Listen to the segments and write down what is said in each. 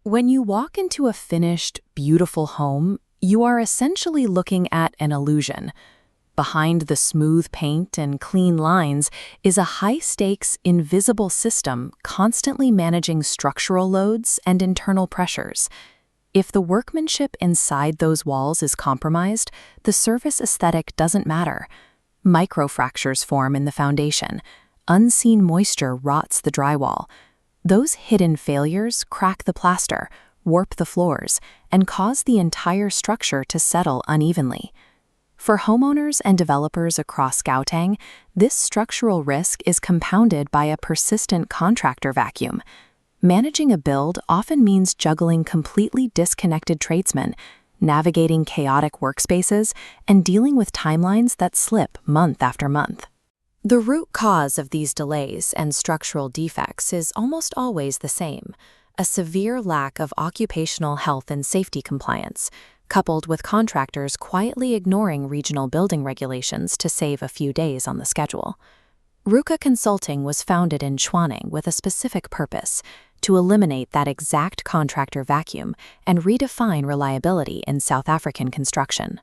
When you walk into a finished, beautiful home, you are essentially looking at an illusion. Behind the smooth paint and clean lines is a high-stakes, invisible system constantly managing structural loads and internal pressures. If the workmanship inside those walls is compromised, the surface aesthetic doesn't matter. Microfractures form in the foundation. Unseen moisture rots the drywall. Those hidden failures crack the plaster, warp the floors, and cause the entire structure to settle unevenly. For homeowners and developers across Gauteng, this structural risk is compounded by a persistent contractor vacuum. Managing a build often means juggling completely disconnected tradesmen, navigating chaotic workspaces, and dealing with timelines that slip month after month. The root cause of these delays and structural defects is almost always the same: a severe lack of occupational health and safety compliance, coupled with contractors quietly ignoring regional building regulations to save a few days on the schedule. Ruka Consulting was founded in Chwaneng with a specific purpose: to eliminate that exact contractor vacuum and redefine reliability in South African construction.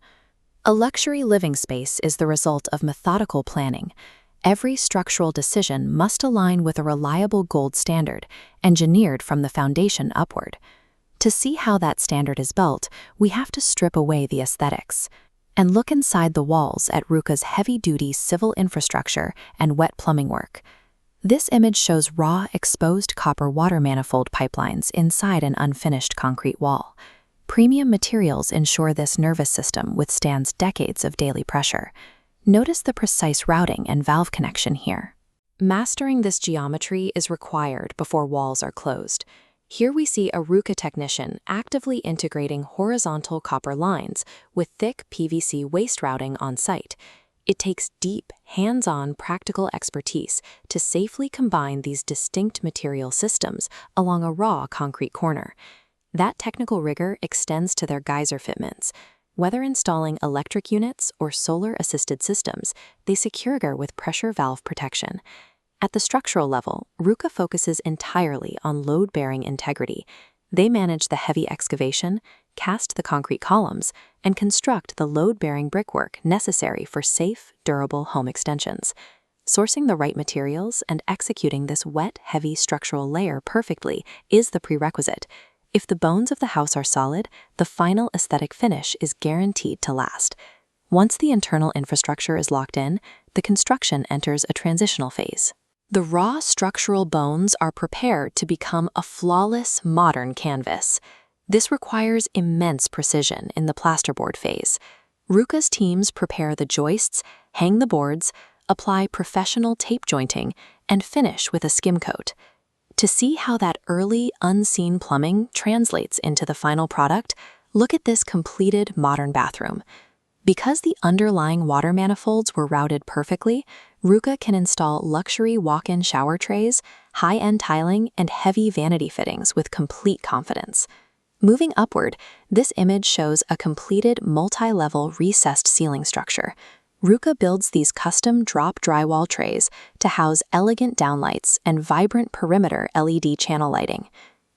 A luxury living space is the result of methodical planning. Every structural decision must align with a reliable gold standard, engineered from the foundation upward. To see how that standard is built, we have to strip away the aesthetics and look inside the walls at Ruka's heavy-duty civil infrastructure and wet plumbing work. This image shows raw, exposed copper water manifold pipelines inside an unfinished concrete wall. Premium materials ensure this nervous system withstands decades of daily pressure. Notice the precise routing and valve connection here. Mastering this geometry is required before walls are closed. Here we see a Ruka technician actively integrating horizontal copper lines with thick PVC waste routing on site. It takes deep, hands-on practical expertise to safely combine these distinct material systems along a raw concrete corner. That technical rigor extends to their geyser fitments. Whether installing electric units or solar-assisted systems, they secure with pressure valve protection. At the structural level, Ruka focuses entirely on load-bearing integrity. They manage the heavy excavation, cast the concrete columns, and construct the load-bearing brickwork necessary for safe, durable home extensions. Sourcing the right materials and executing this wet, heavy structural layer perfectly is the prerequisite. If the bones of the house are solid, the final aesthetic finish is guaranteed to last. Once the internal infrastructure is locked in, the construction enters a transitional phase. The raw structural bones are prepared to become a flawless, modern canvas. This requires immense precision in the plasterboard phase. Ruka's teams prepare the joists, hang the boards, apply professional tape jointing, and finish with a skim coat. To see how that early, unseen plumbing translates into the final product, look at this completed modern bathroom. Because the underlying water manifolds were routed perfectly, Ruka can install luxury walk-in shower trays, high-end tiling, and heavy vanity fittings with complete confidence. Moving upward, this image shows a completed multi-level recessed ceiling structure. Ruka builds these custom drop drywall trays to house elegant downlights and vibrant perimeter LED channel lighting.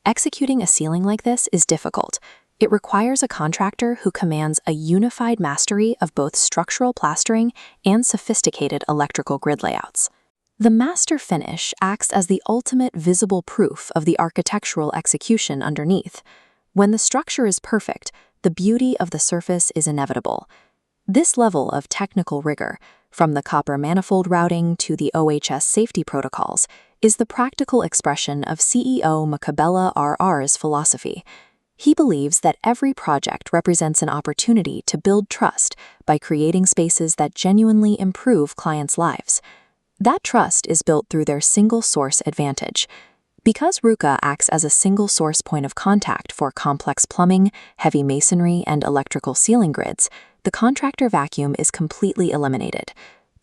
Executing a ceiling like this is difficult. It requires a contractor who commands a unified mastery of both structural plastering and sophisticated electrical grid layouts. The master finish acts as the ultimate visible proof of the architectural execution underneath. When the structure is perfect, the beauty of the surface is inevitable. This level of technical rigor, from the copper manifold routing to the OHS safety protocols, is the practical expression of CEO Makabela RR's philosophy. He believes that every project represents an opportunity to build trust by creating spaces that genuinely improve clients' lives. That trust is built through their single source advantage. Because Ruka acts as a single source point of contact for complex plumbing, heavy masonry, and electrical ceiling grids, the contractor vacuum is completely eliminated.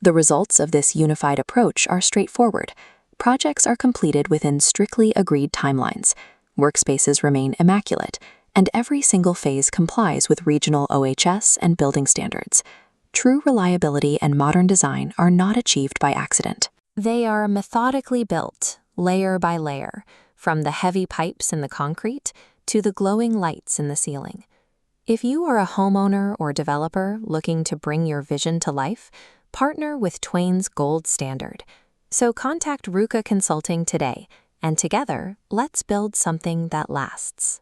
The results of this unified approach are straightforward. Projects are completed within strictly agreed timelines. Workspaces remain immaculate, and every single phase complies with regional OHS and building standards. True reliability and modern design are not achieved by accident. They are methodically built, layer by layer, from the heavy pipes in the concrete to the glowing lights in the ceiling. If you are a homeowner or developer looking to bring your vision to life, partner with Twain's Gold Standard. So contact Ruka Consulting today, and together, let's build something that lasts.